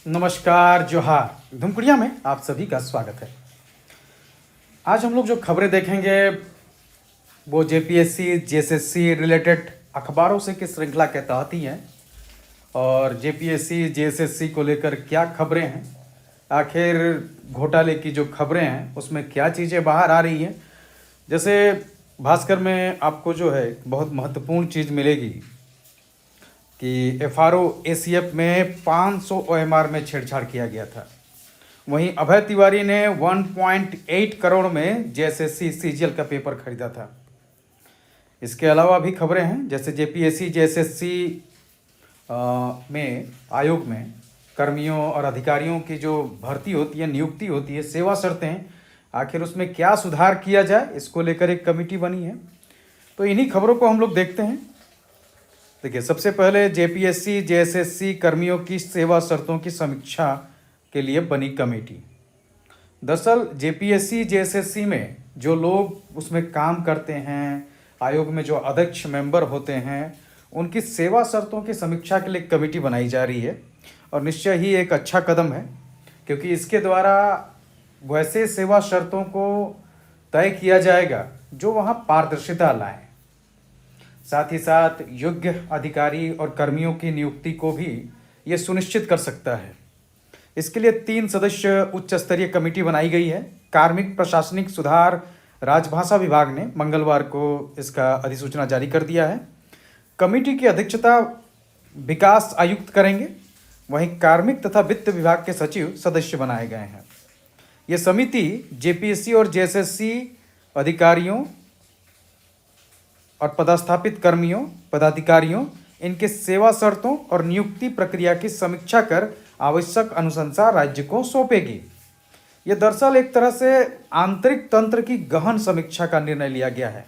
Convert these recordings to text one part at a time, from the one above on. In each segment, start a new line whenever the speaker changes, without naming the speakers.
नमस्कार, जोहार। धुमकुड़िया में आप सभी का स्वागत है। आज हम लोग जो खबरें देखेंगे वो जेपीएससी जेएसएससी रिलेटेड अखबारों से की श्रृंखला के तहत ही हैं। और जेपीएससी जेएसएससी को लेकर क्या खबरें हैं, आखिर घोटाले की जो खबरें हैं उसमें क्या चीज़ें बाहर आ रही हैं। जैसे भास्कर में आपको जो है बहुत महत्वपूर्ण चीज़ मिलेगी कि एफआरओ एसीएफ में 500 ओएमआर में छेड़छाड़ किया गया था। वहीं अभय तिवारी ने 1.8 करोड़ में जेएसएससी सीजीएल का पेपर खरीदा था। इसके अलावा भी खबरें हैं, जैसे जेपीएससी जेएसएससी में आयोग में कर्मियों और अधिकारियों की जो भर्ती होती है, नियुक्ति होती है, सेवा शर्तें, आखिर उसमें क्या सुधार किया जाए, इसको लेकर एक कमेटी बनी है। तो इन्हीं खबरों को हम लोग देखते हैं। देखिए, सबसे पहले जेपीएससी जेएसएससी कर्मियों की सेवा शर्तों की समीक्षा के लिए बनी कमेटी। दरअसल जेपीएससी जेएसएससी में जो लोग उसमें काम करते हैं, आयोग में जो अध्यक्ष मेंबर होते हैं, उनकी सेवा शर्तों की समीक्षा के लिए कमेटी बनाई जा रही है। और निश्चय ही एक अच्छा कदम है, क्योंकि इसके द्वारा वैसे सेवा शर्तों को तय किया जाएगा जो वहाँ पारदर्शिता लाएं। साथ ही साथ योग्य अधिकारी और कर्मियों की नियुक्ति को भी ये सुनिश्चित कर सकता है। इसके लिए 3 सदस्य उच्च स्तरीय कमेटी बनाई गई है। कार्मिक प्रशासनिक सुधार राजभाषा विभाग ने मंगलवार को इसका अधिसूचना जारी कर दिया है। कमेटी की अध्यक्षता विकास आयुक्त करेंगे। वहीं कार्मिक तथा वित्त विभाग के सचिव सदस्य बनाए गए हैं। ये समिति जेपीएससी और जेएसएससी अधिकारियों और पदस्थापित कर्मियों पदाधिकारियों इनके सेवा शर्तों और नियुक्ति प्रक्रिया की समीक्षा कर आवश्यक अनुशंसा राज्य को सौंपेगी। ये दरअसल एक तरह से आंतरिक तंत्र की गहन समीक्षा का निर्णय लिया गया है।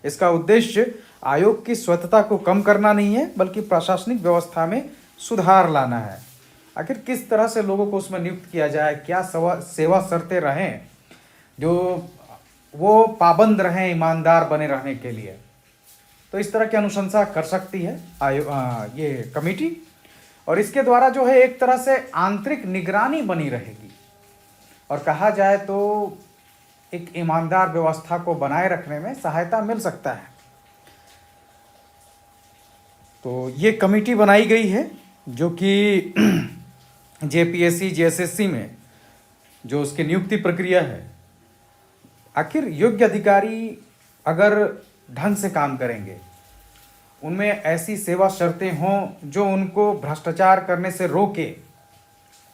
इसका उद्देश्य आयोग की स्वच्छता को कम करना नहीं है, बल्कि प्रशासनिक व्यवस्था में सुधार लाना है। आखिर किस तरह से लोगों को उसमें नियुक्त किया जाए, क्या सेवा शर्तें रहें जो वो पाबंद रहें, ईमानदार बने रहने के लिए। तो इस तरह की अनुशंसा कर सकती है ये कमेटी। और इसके द्वारा जो है एक तरह से आंतरिक निगरानी बनी रहेगी और कहा जाए तो एक ईमानदार व्यवस्था को बनाए रखने में सहायता मिल सकता है। तो ये कमेटी बनाई गई है जो कि जेपीएससी जेएसएससी में जो उसकी नियुक्ति प्रक्रिया है, आखिर योग्य अधिकारी अगर ढंग से काम करेंगे, उनमें ऐसी सेवा शर्तें हों जो उनको भ्रष्टाचार करने से रोके,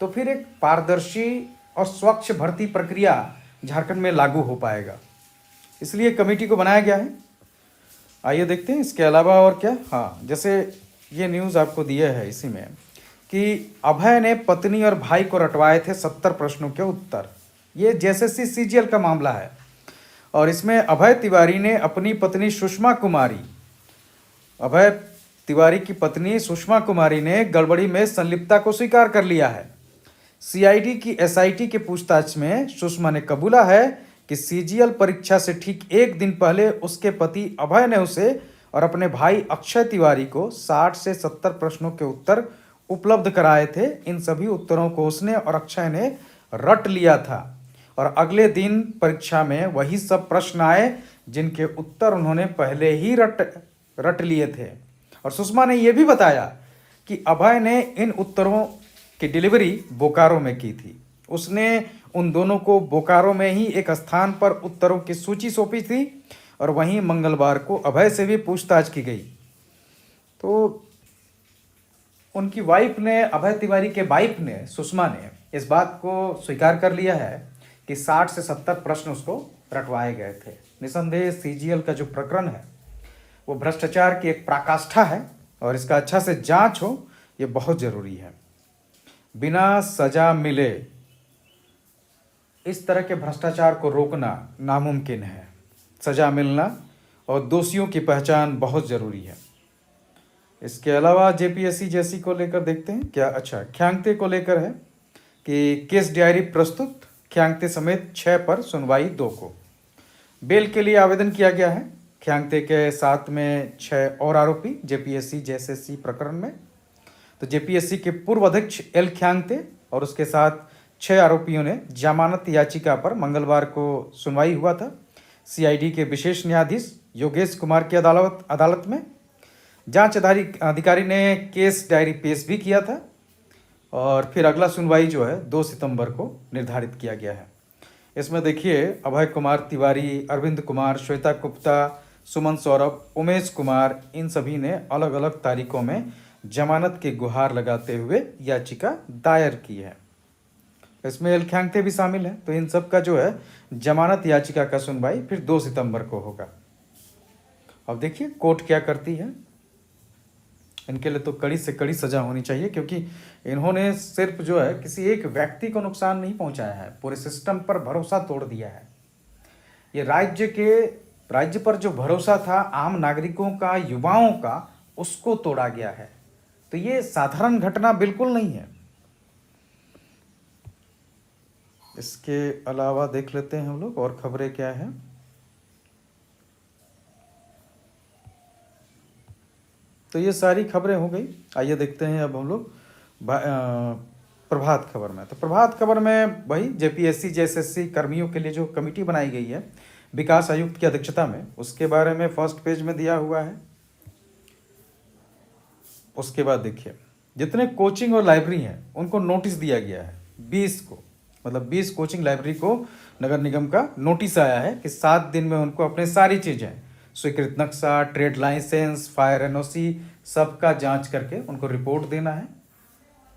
तो फिर एक पारदर्शी और स्वच्छ भर्ती प्रक्रिया झारखंड में लागू हो पाएगा। इसलिए कमेटी को बनाया गया है। आइए देखते हैं इसके अलावा और क्या। हाँ, जैसे ये न्यूज़ आपको दिया है इसी में कि अभय ने पत्नी और भाई को रटवाए थे 70 प्रश्नों के उत्तर। ये जेएसएससी सीजीएल का मामला है और इसमें अभय तिवारी ने अपनी पत्नी अभय तिवारी की पत्नी सुषमा कुमारी ने गड़बड़ी में संलिप्तता को स्वीकार कर लिया है। सीआईडी की एसआईटी के पूछताछ में सुषमा ने कबूला है कि सीजीएल परीक्षा से ठीक 1 दिन पहले उसके पति अभय ने उसे और अपने भाई अक्षय तिवारी को 60 से 70 प्रश्नों के उत्तर उपलब्ध कराए थे। इन सभी उत्तरों को उसने और अक्षय ने रट लिया था और अगले दिन परीक्षा में वही सब प्रश्न आए जिनके उत्तर उन्होंने पहले ही रट लिए थे। और सुषमा ने यह भी बताया कि अभय ने इन उत्तरों की डिलीवरी बोकारो में की थी। उसने उन दोनों को बोकारो में ही एक स्थान पर उत्तरों की सूची सौंपी थी और वहीं मंगलवार को अभय से भी पूछताछ की गई। तो उनकी वाइफ ने, अभय तिवारी के वाइफ ने, सुषमा ने इस बात को स्वीकार कर लिया है कि 60 से 70 प्रश्न उसको रटवाए गए थे। निसंदेह सीजीएल का जो प्रकरण है वो भ्रष्टाचार की एक पराकाष्ठा है और इसका अच्छा से जांच हो, ये बहुत ज़रूरी है। बिना सजा मिले इस तरह के भ्रष्टाचार को रोकना नामुमकिन है। सजा मिलना और दोषियों की पहचान बहुत ज़रूरी है। इसके अलावा जेपीएससी जेएसएससी को लेकर देखते हैं क्या। अच्छा, ख्यांगते को लेकर है कि केस डायरी प्रस्तुत, ख्यांगते समेत 6 पर सुनवाई 2 को। बेल के लिए आवेदन किया गया है। ख्यांगते के साथ में 6 और आरोपी जेपीएससी जेएसएससी प्रकरण में। तो जेपीएससी के पूर्व अध्यक्ष एल ख्यांगते और उसके साथ 6 आरोपियों ने जमानत याचिका पर मंगलवार को सुनवाई हुआ था। सीआईडी के विशेष न्यायाधीश योगेश कुमार की अदालत में जांच अधिकारी ने केस डायरी पेश भी किया था और फिर अगला सुनवाई जो है 2 सितंबर को निर्धारित किया गया है। इसमें देखिए अभय कुमार तिवारी, अरविंद कुमार, श्वेता गुप्ता, सुमन सौरभ, उमेश कुमार, इन सभी ने अलग अलग तारीखों में जमानत की गुहार लगाते हुए याचिका दायर की है। इसमें एलख्यांगते भी शामिल हैं। तो इन सब का जो है जमानत याचिका का सुनवाई फिर 2 सितंबर को होगा। अब देखिए कोर्ट क्या करती है। इनके लिए तो कड़ी से कड़ी सजा होनी चाहिए, क्योंकि इन्होंने सिर्फ जो है किसी एक व्यक्ति को नुकसान नहीं पहुंचाया है, पूरे सिस्टम पर भरोसा तोड़ दिया है। ये राज्य पर जो भरोसा था आम नागरिकों का, युवाओं का, उसको तोड़ा गया है। तो ये साधारण घटना बिल्कुल नहीं है। इसके अलावा देख लेते हैं हम लोग और खबरें क्या है। तो ये सारी खबरें हो गई। आइए देखते हैं अब हम लोग प्रभात खबर में। तो प्रभात खबर में वही जेपीएससी जेएसएससी कर्मियों के लिए जो कमेटी बनाई गई है विकास आयुक्त की अध्यक्षता में, उसके बारे में फर्स्ट पेज में दिया हुआ है। उसके बाद देखिए जितने कोचिंग और लाइब्रेरी हैं उनको नोटिस दिया गया है 20 को, मतलब 20 कोचिंग लाइब्रेरी को नगर निगम का नोटिस आया है कि 7 दिन में उनको अपने सारी चीज़ें, स्वीकृत नक्शा, ट्रेड लाइसेंस, फायर एनओसी, सबका जांच करके उनको रिपोर्ट देना है।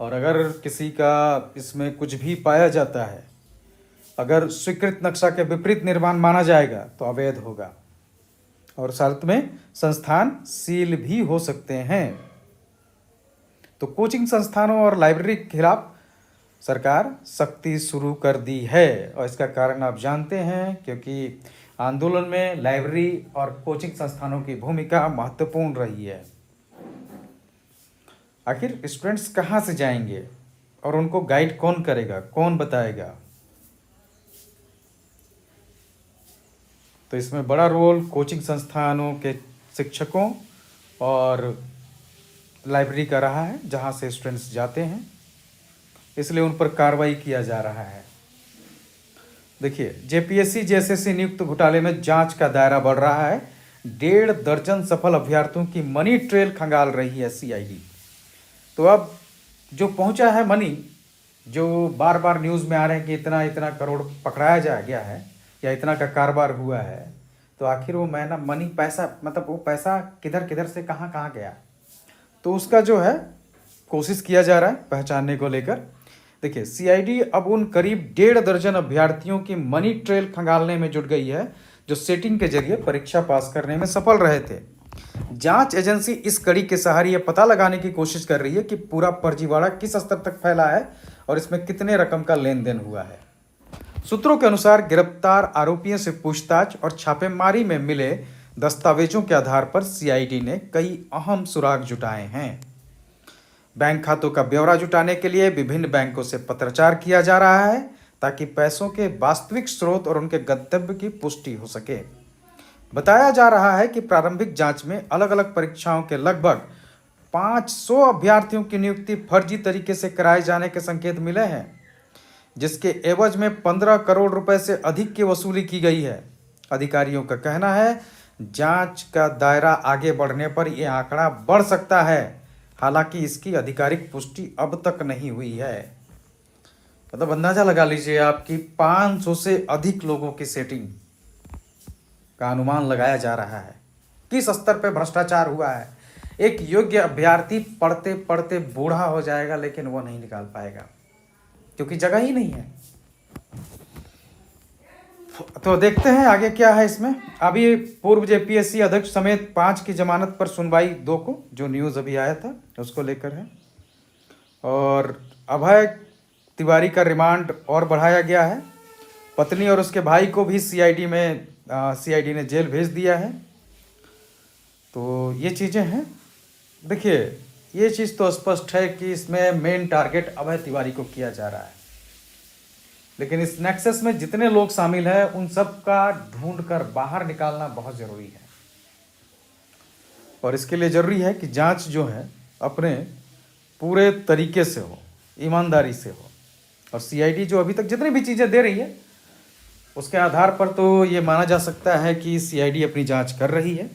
और अगर किसी का इसमें कुछ भी पाया जाता है, अगर स्वीकृत नक्शा के विपरीत निर्माण माना जाएगा तो अवैध होगा और साथ में संस्थान सील भी हो सकते हैं। तो कोचिंग संस्थानों और लाइब्रेरी के खिलाफ सरकार सख्ती शुरू कर दी है और इसका कारण आप जानते हैं, क्योंकि आंदोलन में लाइब्रेरी और कोचिंग संस्थानों की भूमिका महत्वपूर्ण रही है। आखिर स्टूडेंट्स कहाँ से जाएंगे और उनको गाइड कौन करेगा, कौन बताएगा? तो इसमें बड़ा रोल कोचिंग संस्थानों के शिक्षकों और लाइब्रेरी का रहा है, जहाँ से स्टूडेंट्स जाते हैं, इसलिए उन पर कार्रवाई किया जा रहा है। देखिए जेपीएससी जेएसएससी नियुक्त घोटाले में जांच का दायरा बढ़ रहा है। 1.5 दर्जन सफल अभ्यर्थियों की मनी ट्रेल खंगाल रही है सीआईडी। तो अब जो पहुंचा है मनी, जो बार बार न्यूज़ में आ रहे हैं कि इतना इतना करोड़ पकड़ाया जा गया है या इतना का कारोबार हुआ है, तो आखिर वो मनी पैसा, मतलब वो पैसा किधर किधर से कहाँ कहाँ गया, तो उसका जो है कोशिश किया जा रहा है पहचानने को लेकर। देखिए सीआईडी अब उन करीब 1.5 दर्जन अभ्यर्थियों की मनी ट्रेल खंगालने में जुट गई है जो सेटिंग के जरिए परीक्षा पास करने में सफल रहे थे। जांच एजेंसी इस कड़ी के सहारे यह पता लगाने की कोशिश कर रही है कि पूरा फर्जीवाड़ा किस स्तर तक फैला है और इसमें कितने रकम का लेन देन हुआ है। सूत्रों के अनुसार गिरफ्तार आरोपियों से पूछताछ और छापेमारी में मिले दस्तावेजों के आधार पर सीआईडी ने कई अहम सुराग जुटाए हैं। बैंक खातों का ब्यौरा जुटाने के लिए विभिन्न बैंकों से पत्राचार किया जा रहा है ताकि पैसों के वास्तविक स्रोत और उनके गंतव्य की पुष्टि हो सके। बताया जा रहा है कि प्रारंभिक जांच में अलग अलग परीक्षाओं के लगभग 500 अभ्यर्थियों की नियुक्ति फर्जी तरीके से कराए जाने के संकेत मिले हैं, जिसके एवज में 15 करोड़ रुपए से अधिक की वसूली की गई है। अधिकारियों का कहना है जांच का दायरा आगे बढ़ने पर यह आंकड़ा बढ़ सकता है, हालांकि इसकी आधिकारिक पुष्टि अब तक नहीं हुई है। मतलब अंदाजा लगा लीजिए आपकी 500 से अधिक लोगों की सेटिंग का अनुमान लगाया जा रहा है। किस स्तर पे भ्रष्टाचार हुआ है। एक योग्य अभ्यर्थी पढ़ते पढ़ते बूढ़ा हो जाएगा लेकिन वो नहीं निकाल पाएगा क्योंकि जगह ही नहीं है। तो देखते हैं आगे क्या है इसमें। अभी पूर्व जेपीएससी अध्यक्ष समेत 5 की जमानत पर सुनवाई 2 को, जो न्यूज़ अभी आया था उसको लेकर है। और अभय तिवारी का रिमांड और बढ़ाया गया है। पत्नी और उसके भाई को भी सीआईडी ने जेल भेज दिया है। तो ये चीज़ें हैं। देखिए ये चीज़ तो स्पष्ट है कि इसमें मेन टारगेट अभय तिवारी को किया जा रहा है, लेकिन इस नेक्सस में जितने लोग शामिल हैं उन सब का ढूंढ कर बाहर निकालना बहुत ज़रूरी है। और इसके लिए ज़रूरी है कि जांच जो है अपने पूरे तरीके से हो, ईमानदारी से हो। और सीआईडी जो अभी तक जितनी भी चीज़ें दे रही है उसके आधार पर तो ये माना जा सकता है कि सीआईडी अपनी जांच कर रही है।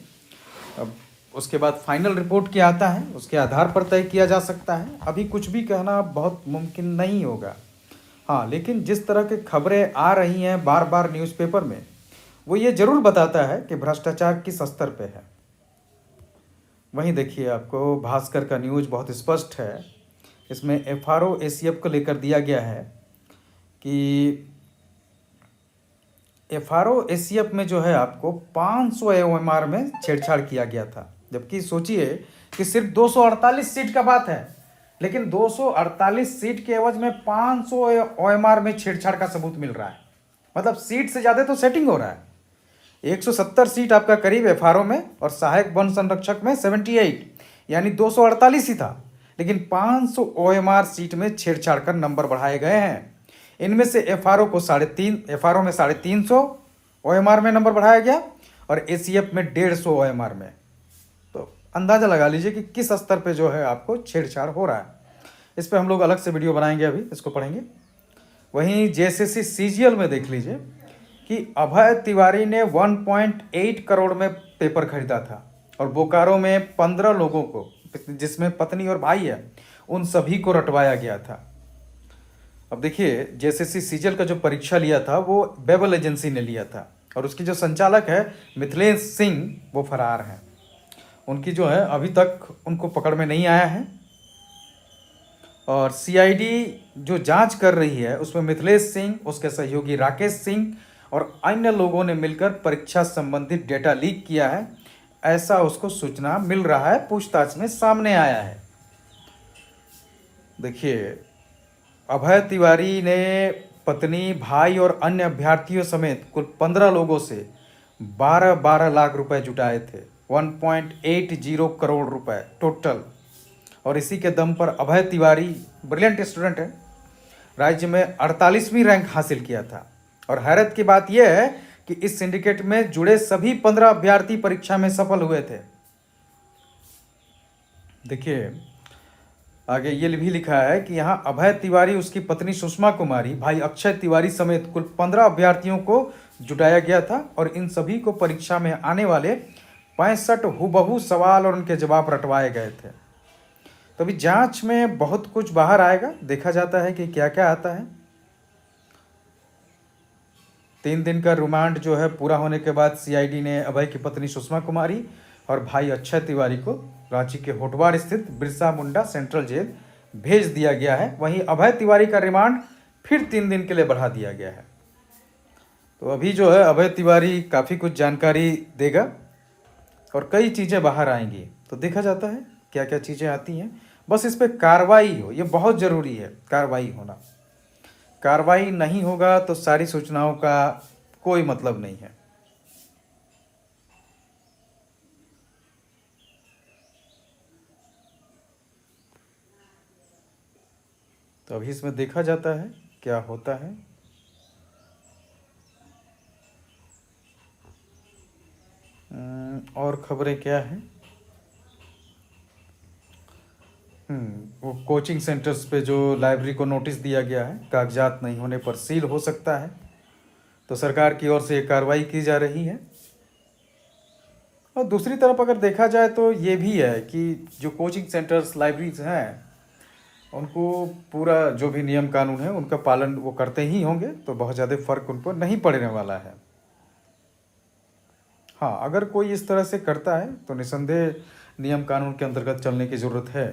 अब उसके बाद फाइनल रिपोर्ट क्या आता है उसके आधार पर तय किया जा सकता है। अभी कुछ भी कहना बहुत मुमकिन नहीं होगा। हाँ, लेकिन जिस तरह की खबरें आ रही हैं बार बार न्यूज़पेपर में, वो ये ज़रूर बताता है कि भ्रष्टाचार किस स्तर पे है। वहीं देखिए, आपको भास्कर का न्यूज़ बहुत स्पष्ट है। इसमें एफआरओ एसीएफ को लेकर दिया गया है कि एफआरओ एसीएफ में जो है आपको 500 एओएमआर में छेड़छाड़ किया गया था। जबकि सोचिए कि सिर्फ 248 सीट का बात है, लेकिन 248 सीट के एवज में 500 ओएमआर में छेड़छाड़ का सबूत मिल रहा है। मतलब सीट से ज़्यादा तो सेटिंग हो रहा है। 170 सीट आपका करीब एफआरओ में और सहायक वन संरक्षक में 78, यानी 248 ही था, लेकिन 500 ओएमआर सीट में छेड़छाड़ कर नंबर बढ़ाए गए हैं। इनमें से एफआरओ में 350 ओएमआर में नंबर बढ़ाया गया और एसीएफ में 150 ओएमआर में। तो अंदाज़ा लगा लीजिए कि किस स्तर पे जो है आपको छेड़छाड़ हो रहा है। इस पे हम लोग अलग से वीडियो बनाएंगे, अभी इसको पढ़ेंगे। वहीं जेएसएससी सीजीएल में देख लीजिए कि अभय तिवारी ने 1.8 करोड़ में पेपर खरीदा था और बोकारो में 15 लोगों को, जिसमें पत्नी और भाई है, उन सभी को रटवाया गया था। अब देखिए, जेएसएससी सीजीएल का जो परीक्षा लिया था वो बेबल एजेंसी ने लिया था और उसकी जो संचालक है मिथिलेश सिंह, वो फरार हैं। उनकी जो है अभी तक उनको पकड़ में नहीं आया है और सीआईडी जो जांच कर रही है उसमें मिथिलेश सिंह, उसके सहयोगी राकेश सिंह और अन्य लोगों ने मिलकर परीक्षा संबंधित डेटा लीक किया है, ऐसा उसको सूचना मिल रहा है, पूछताछ में सामने आया है। देखिए, अभय तिवारी ने पत्नी, भाई और अन्य अभ्यर्थियों समेत कुल 15 लोगों से 12 लाख रुपए जुटाए थे, 1.80 करोड़ रुपए टोटल। और इसी के दम पर अभय तिवारी ब्रिलियंट स्टूडेंट है, राज्य में 48वीं रैंक हासिल किया था। और हैरत की बात यह है कि इस सिंडिकेट में जुड़े सभी 15 अभ्यर्थी परीक्षा में सफल हुए थे। देखिए, आगे ये भी लिखा है कि यहाँ अभय तिवारी, उसकी पत्नी सुषमा कुमारी, भाई अक्षय तिवारी समेत कुल 15 अभ्यर्थियों को जुटाया गया था और इन सभी को परीक्षा में आने वाले 65 हुबहू सवाल और उनके जवाब रटवाए गए थे। तो अभी जांच में बहुत कुछ बाहर आएगा, देखा जाता है कि क्या क्या आता है। 3 दिन का रिमांड जो है पूरा होने के बाद सीआईडी ने अभय की पत्नी सुषमा कुमारी और भाई अक्षय तिवारी को रांची के होटवार स्थित बिरसा मुंडा सेंट्रल जेल भेज दिया गया है। वहीं अभय तिवारी का रिमांड फिर 3 दिन के लिए बढ़ा दिया गया है। तो अभी जो है अभय तिवारी काफ़ी कुछ जानकारी देगा और कई चीज़ें बाहर आएंगी। तो देखा जाता है क्या क्या चीज़ें आती हैं, बस इस पर कार्रवाई हो, ये बहुत ज़रूरी है, कार्रवाई होना। कार्रवाई नहीं होगा तो सारी सूचनाओं का कोई मतलब नहीं है। तो अभी इसमें देखा जाता है क्या होता है। और खबरें क्या हैं? वो कोचिंग सेंटर्स पे जो लाइब्रेरी को नोटिस दिया गया है, कागजात नहीं होने पर सील हो सकता है, तो सरकार की ओर से कार्रवाई की जा रही है। और दूसरी तरफ अगर देखा जाए तो ये भी है कि जो कोचिंग सेंटर्स, लाइब्रेरीज हैं, उनको पूरा जो भी नियम कानून है उनका पालन वो करते ही होंगे, तो बहुत ज़्यादा फर्क उन पर नहीं पड़ने वाला है। हाँ, अगर कोई इस तरह से करता है तो निसंदेह नियम कानून के अंतर्गत चलने की ज़रूरत है।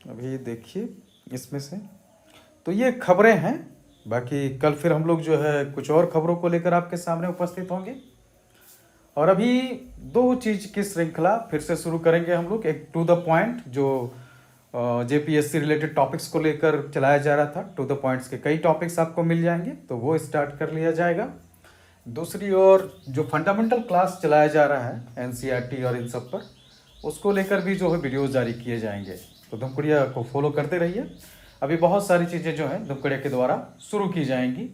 अभी देखिए इसमें से तो ये खबरें हैं, बाकी कल फिर हम लोग जो है कुछ और खबरों को लेकर आपके सामने उपस्थित होंगे। और अभी 2 चीज़ की श्रृंखला फिर से शुरू करेंगे हम लोग। एक टू द पॉइंट, जो जेपीएससी रिलेटेड टॉपिक्स को लेकर चलाया जा रहा था, टू द पॉइंट्स के कई टॉपिक्स आपको मिल जाएंगे, तो वो स्टार्ट कर लिया जाएगा। दूसरी ओर जो फंडामेंटल क्लास चलाया जा रहा है एनसीईआरटी और इन सब पर, उसको लेकर भी जो है वीडियोज़ जारी किए जाएंगे। तो धुमकुड़िया को फॉलो करते रहिए। अभी बहुत सारी चीज़ें जो हैं धुमकुड़िया के द्वारा शुरू की जाएंगी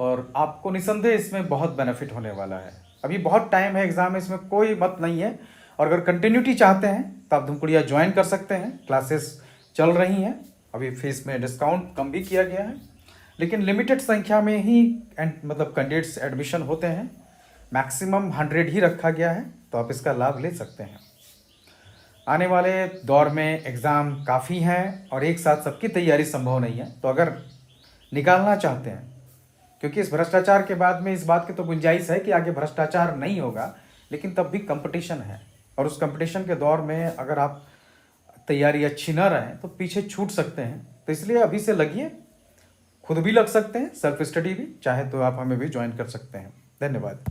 और आपको निसंदेह इसमें बहुत बेनिफिट होने वाला है। अभी बहुत टाइम है एग्ज़ाम में, इसमें कोई मत नहीं है। और अगर कंटिन्यूटी चाहते हैं तो आप धूमकुड़िया ज्वाइन कर सकते हैं। क्लासेस चल रही हैं, अभी फीस में डिस्काउंट कम भी किया गया है, लेकिन लिमिटेड संख्या में ही मतलब कैंडिडेट्स एडमिशन होते हैं। मैक्सिमम 100 ही रखा गया है, तो आप इसका लाभ ले सकते हैं। आने वाले दौर में एग्ज़ाम काफ़ी हैं और एक साथ सबकी तैयारी संभव नहीं है, तो अगर निकालना चाहते हैं, क्योंकि इस भ्रष्टाचार के बाद में इस बात की तो गुंजाइश है कि आगे भ्रष्टाचार नहीं होगा, लेकिन तब भी कंपटीशन है और उस कंपटीशन के दौर में अगर आप तैयारी अच्छी ना रहें तो पीछे छूट सकते हैं। तो इसलिए अभी से लगिए, खुद भी लग सकते हैं, सेल्फ स्टडी भी चाहे तो आप हमें भी ज्वाइन कर सकते हैं। धन्यवाद।